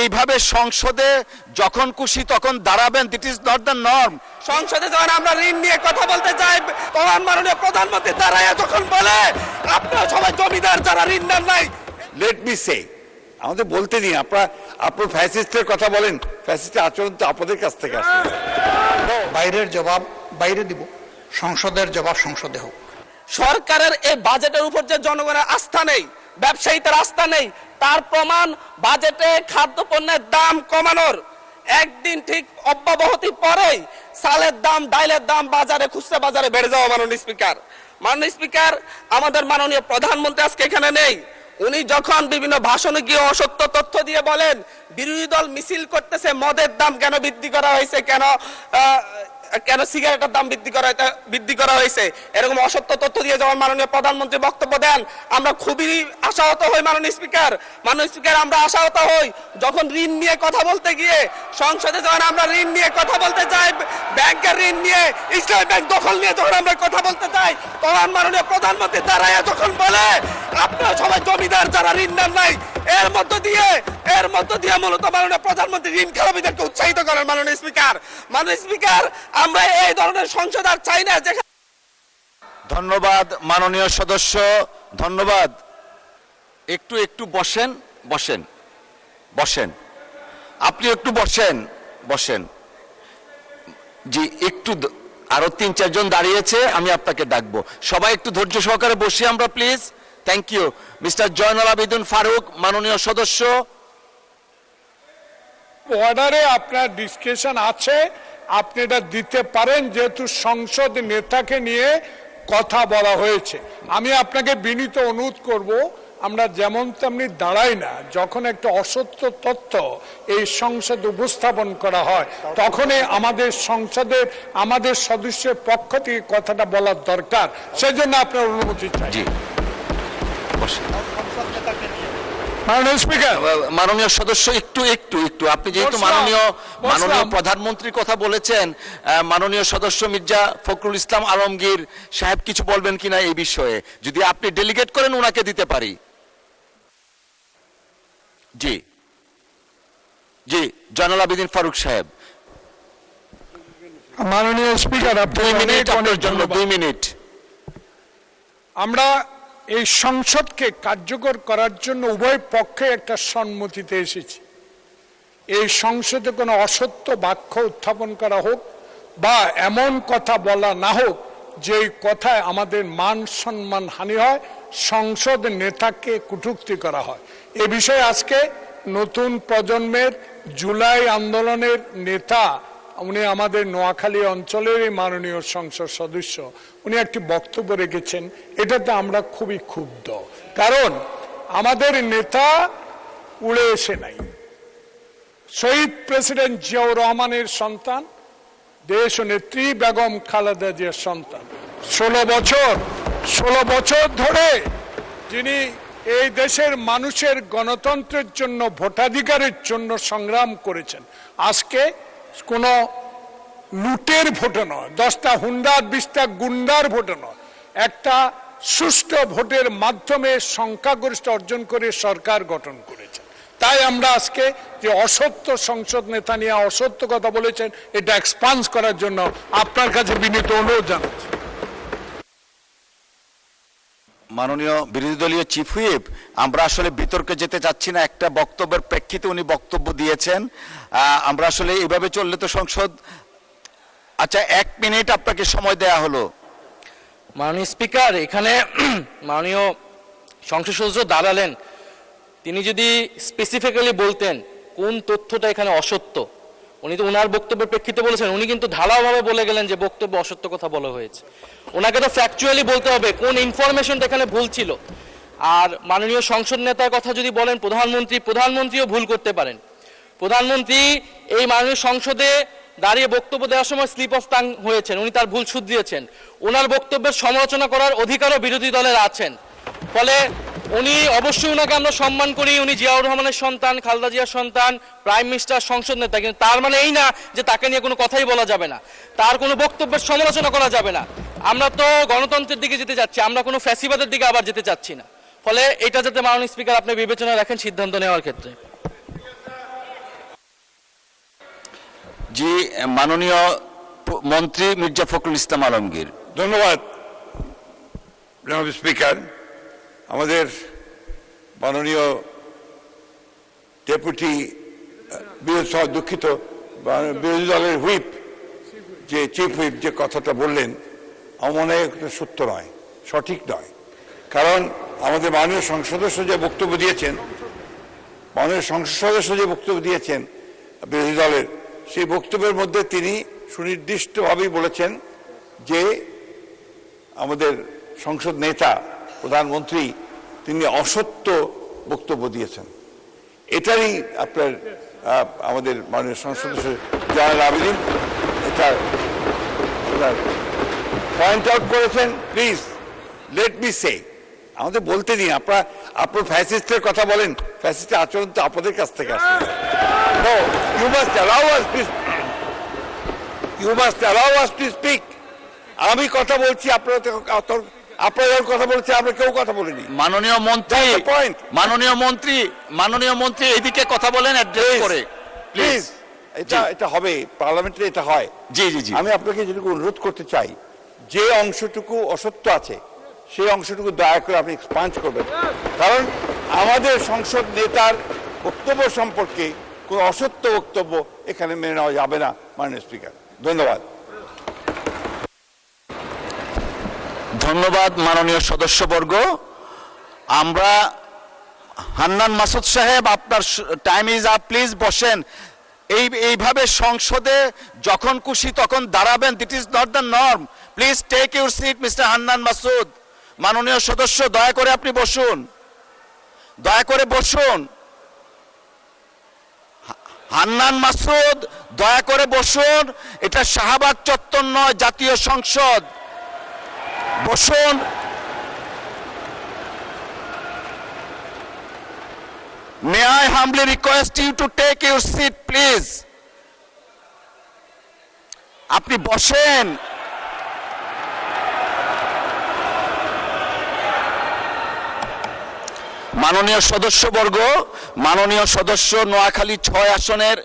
এইভাবে সংসদে যখন খুশি তখন দাঁড়াবেন, this is not the norm. সংসদে যখন আমরা ঋণ নিয়ে কথা বলতে চাই, তখন মাননীয় প্রধানমন্ত্রী দাঁড়ায় যখন বলে আপনারা সবাই জমিদার, যারা ঋণ নেন নাই। লেট মি সে, আমাদের বলতে দিন। আপনার ফ্যাসিস্টের কথা বলেন, ফ্যাসিস্টের আচরণ তো আপনাদের কাছ থেকে আসে। বাইরের জবাব বাইরে দিব, সংসদের জবাব সংসদে হোক। সরকারের এই বাজেটের উপর যে জনগণের আস্থা নেই, ব্যবসায়ীদের আস্থা নেই, তার প্রমাণ বাজেটে খাদ্যপণ্যের দাম কমানোর একদিন ঠিক অব্যাহতি পরেই চালের দাম, ডাইলের দাম বাজারে, খুচরা বাজারে বেড়ে যাওয়া। মাননীয় স্পিকার, আমাদের মাননীয় প্রধানমন্ত্রী আজকে এখানে নেই। উনি যখন বিভিন্ন ভাষণে গিয়ে অসত্য তথ্য দিয়ে বলেন বিরোধী দল মিছিল করতেছে, মদের দাম কেন বৃদ্ধি করা হয়েছে, কেন সিগারেটের দাম বৃদ্ধি করা হয়েছে, এরকম অসত্য তথ্য দিয়ে যখন মাননীয় প্রধানমন্ত্রী বক্তব্য দেন, আমরা খুবই আশাহত হই। মাননীয় স্পিকার, আমরা আশাহত হই যখন ঋণ নিয়ে কথা বলতে গিয়ে, সংসদে যখন আমরা ঋণ নিয়ে কথা বলতে চাই, ব্যাংকের ঋণ নিয়ে, ইসলামী ব্যাংক দখল নিয়ে যখন আমরা কথা বলতে চাই, তখন মাননীয় প্রধানমন্ত্রী দাঁড়ায় যখন বলে আপনারা সবাই জমিদার, যারা ঋণ নেন নাই। এর মধ্য দিয়ে মূলত মাননীয় প্রধানমন্ত্রী ঋণ খেলাপিদেরকে উৎসাহিত করেন। মাননীয় স্পিকার, আমরা এই ধরনের সংসদ আর চাই না। ধন্যবাদ মাননীয় সদস্য, ধন্যবাদ। একটু বসেন, আপনি একটু বসেন। জি, একটু আরো 3-4 জন দাঁড়িয়েছে, আমি আপনাকে ডাকবো। সবাই একটু ধৈর্য সহকারে বসি আমরা, please. Thank you. Mister Joynal Abedin Faruk, মাননীয় সদস্য। অর্ডারে আপনার ডিসকাশন আছে, আপনি এটা দিতে পারেন, যেহেতু সংসদ নেতাকে নিয়ে কথা বলা হয়েছে। আমি আপনাকে বিনীত অনুরোধ করব, আমরা যেমন তেমনি দাঁড়াই না। যখন একটা অসত্য তথ্য এই সংসদে উপস্থাপন করা হয়, তখনই আমাদের সংসদের আমাদের সদস্যের পক্ষ থেকে কথাটা বলার দরকার। সেজন্য আপনার অনুমতি চাই। মাননীয় সদস্য, একটু আপনি যেহেতু মাননীয় প্রধানমন্ত্রীর কথা বলেছেন, মাননীয় সদস্য মির্জা ফখরুল ইসলাম আলমগীর সাহেব কিছু বলবেন কিনা এই বিষয়ে, যদি আপনি ডেলিগেট করেন ওনাকে দিতে পারি। জি, জয়নুল আবেদিন ফারুক সাহেব। মাননীয় স্পিকার, 2 মিনিট। আমরা এই সংসদকে কার্যকর করার জন্য উভয় পক্ষে একটা সম্মতিতে এসেছি। এই সংসদে কোনো অসত্য বাক্য উত্থাপন করা হোক বা এমন কথা বলা না হোক যে কথায় আমাদের মান সম্মান হানি হয়, সংসদ নেতাকে কটূক্তি করা হয়। এ বিষয়ে আজকে নতুন প্রজন্মের জুলাই আন্দোলনের নেতা, উনি আমাদের নোয়াখালী অঞ্চলের মাননীয় সংসদ সদস্য, উনি একটি বক্তব্য রেখেছেন। এটাতে আমরা খুবই ক্ষুব্ধ, কারণ আমাদের নেতা উড়ে এসে নাই। শহীদ প্রেসিডেন্ট জিয়াউর রহমানের সন্তান, দেশ নেত্রী বেগম খালেদা জিয়ার সন্তান। 16 বছর ধরে যিনি এই দেশের মানুষের গণতন্ত্রের জন্য, ভোটাধিকারের জন্য সংগ্রাম করেছেন। আজকে কোনো লুটের ভোটে নয়, 10টা হুন্ডার 20টা গুন্ডার ভোটে নয়, একটা সুষ্ঠু ভোটের মাধ্যমে সংখ্যাগরিষ্ঠ অর্জন করে সরকার গঠন করেছে। তাই আমরা আজকে যে অসত্য সংসদ নেতা নিয়ে অসত্য কথা বলেছেন, এটা এক্সপান্স করার জন্য আপনার কাছে বিনীত অনুরোধ জানাচ্ছি। মাননীয় বিরোধী দলীয় চিফ হুইপ, আমরা আসলে বিতর্কে যেতে চাচ্ছি না। একটা বক্তব্যের প্রেক্ষিতে উনি বক্তব্য দিয়েছেন, আমরা আসলে এইভাবে চললে তো সংসদ। আচ্ছা, 1 মিনিট আপনাকে সময় দেয়া হলো। মাননীয় স্পিকার, এখানে মাননীয় সংসদ সদস্য দাঁড়ালেন, তিনি যদি স্পেসিফিক্যালি বলতেন কোন তথ্যটা এখানে অসত্য, উনি তো ওনার বক্তব্যের প্রেক্ষিতে বলেছেন, উনি কিন্তু ঢালাওভাবে বলে গেলেন যে বক্তব্য অসত্য কথা বলা হয়েছে। ওনাকে তো ফ্যাকচুয়ালি বলতে হবে কোন ইনফরমেশনটা এখানে ভুল ছিল। আর মাননীয় সংসদ নেতার কথা যদি বলেন, প্রধানমন্ত্রীও ভুল করতে পারেন। প্রধানমন্ত্রী এই মাননীয় সংসদে দাঁড়িয়ে বক্তব্য দেওয়ার সময় স্লিপ অফ টাং হয়েছেন, উনি তার ভুল শুধরিয়েছেন। ওনার বক্তব্যের সমালোচনা করার অধিকারও বিরোধী দলের আছেন। ফলে উনি অবশ্যই, ওনাকে আমরা সম্মান করি, উনি জিয়াউর রহমানের সন্তান, খালেদা জিয়ার সন্তান, প্রাইম মিনিস্টার, সংসদ নেতা, কিন্তু তার মানে এই না যে তাকে নিয়ে কোনো কথাই বলা যাবে না, তার কোনো বক্তব্যের সমালোচনা করা যাবে না। আমরা তো গণতন্ত্রের দিকে যেতে যাচ্ছি, আমরা কোনো ফ্যাসিবাদের দিকে আবার যেতে চাচ্ছি না। ফলে এটা যাতে মাননীয় স্পিকার আপনি বিবেচনা রাখেন সিদ্ধান্ত নেওয়ার ক্ষেত্রে। জি, মাননীয় মন্ত্রী মির্জা ফখরুল ইসলাম আলমগীর। ধন্যবাদ জনাব স্পিকার। আমাদের মাননীয় ডেপুটি দুঃখিত বিরোধী দলের হুইপ, যে চিফ হুইপ যে কথাটা বললেন, আমার মনে হয় এটা সত্য নয়, সঠিক নয়। কারণ আমাদের মাননীয় সংসদ সদস্য যে বক্তব্য দিয়েছেন, মাননীয় সংসদ সদস্য যে বক্তব্য দিয়েছেন বিরোধী দলের, সেই বক্তব্যের মধ্যে তিনি সুনির্দিষ্টভাবেই বলেছেন যে আমাদের সংসদ নেতা প্রধানমন্ত্রী তিনি অসত্য বক্তব্য দিয়েছেন। এটারই আপনার আমাদের মাননীয় সংসদ সদস্য জয়নাল আবেদীন এটা পয়েন্ট আউট করেছেন। প্লিজ লেট মি সে, আমাদের বলতে দিন। আপনার ফ্যাসিস্টের কথা বলেন, ফ্যাসিস্টের আচরণ তো আপনাদের কাছ থেকে আসছে। No, you must allow us to you must allow us to speak. আমি কথা বলছি, আপনারা যখন কথা বলছে, আমরা কেউ কথা বলিনি। মাননীয় মন্ত্রী, That's the point. মাননীয় মন্ত্রী এদিকে কথা বলেন অ্যাড্রেস করে প্লিজ। এটা হবে, পার্লামেন্টে এটা হয়। জি জি জি। আমি আপনাকে যেটুকু অনুরোধ করতে চাই, যে অংশটুকু অসত্য আছে সেই অংশটুকু দয়া করে আপনি এক্সপাঞ্জ করবেন। কারণ আমাদের সংসদ নেতার বক্তব্য সম্পর্কে কোনো অসত্য বক্তব্য এখানে মেনে নেওয়া যাবে না মাননীয় স্পিকার। ধন্যবাদ। ধন্যবাদ মাননীয় সদস্যবর্গ। আমরা হান্নান মাসুদ সাহেব, আপনার টাইম ইজ আপ, প্লিজ বসেন। এইভাবে সংসদে যখন খুশি তখন দাঁড়াবেন, this is not the norm. Please take your seat mister Hannan Masud. মাননীয় সদস্য, দয়া করে আপনি বসুন, দয়া করে বসুন। হান্নান মাসুদ, দয়া করে বসুন। এটা শাহবাগ চত্বর নয়, জাতীয় সংসদ। বসুন। May I humbly request you to take your seat, please? আপনি বসেন। মাননীয় সদস্যবর্গ, মাননীয় সদস্য নোয়াখালী 6 আসনের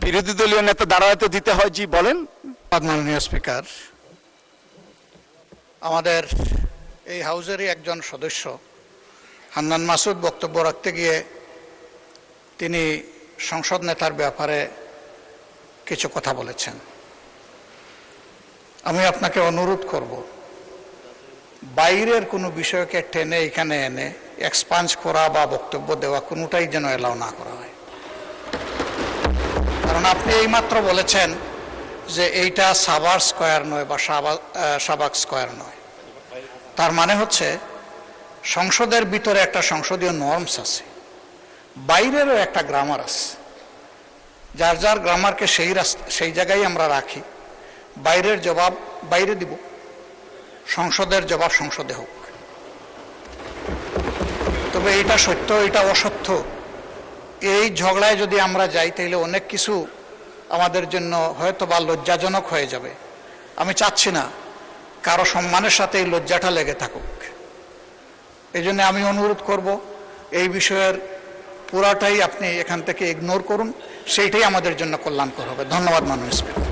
বিরোধী দলীয় নেতা দাঁড়াতে দিতে হয়। জি বলেন। মাননীয় স্পিকার, আমাদের এই হাউজেরই একজন সদস্য হান্নান মাসুদ বক্তব্য রাখতে গিয়ে তিনি সংসদ নেতার ব্যাপারে কিছু কথা বলেছেন। আমি আপনাকে অনুরোধ করব, বাইরের কোনো বিষয়কে টেনে এখানে এনে এক্সপাঞ্জ করা বা বক্তব্য দেওয়া কোনোটাই যেন এলাও না করা হয়। কারণ আপনি এইমাত্র বলেছেন যে এইটা সাভার স্কয়ার নয় বা শাহবাগ স্কয়ার নয়। তার মানে হচ্ছে সংসদের ভিতরে একটা সংসদীয় নর্মস আছে, বাইরেরও একটা গ্রামার আছে। যার যার গ্রামারকে সেই জায়গায় আমরা রাখি। বাইরের জবাব বাইরে দিব, সংসদের জবাব সংসদে হোক। তবে এটা সত্য, এটা অসত্য, এই ঝগড়ায় যদি আমরা যাই তাহলে অনেক কিছু আমাদের জন্য হয়তো বা লজ্জাজনক হয়ে যাবে। আমি চাচ্ছি না কারো সম্মানের সাথে এই লজ্জাটা লেগে থাকুক। এই জন্য আমি অনুরোধ করব, এই বিষয়ের পুরাটাই আপনি এখান থেকে ইগনোর করুন, সেইটাই আমাদের জন্য কল্যাণকর হবে। ধন্যবাদ মাননীয় স্পিকার।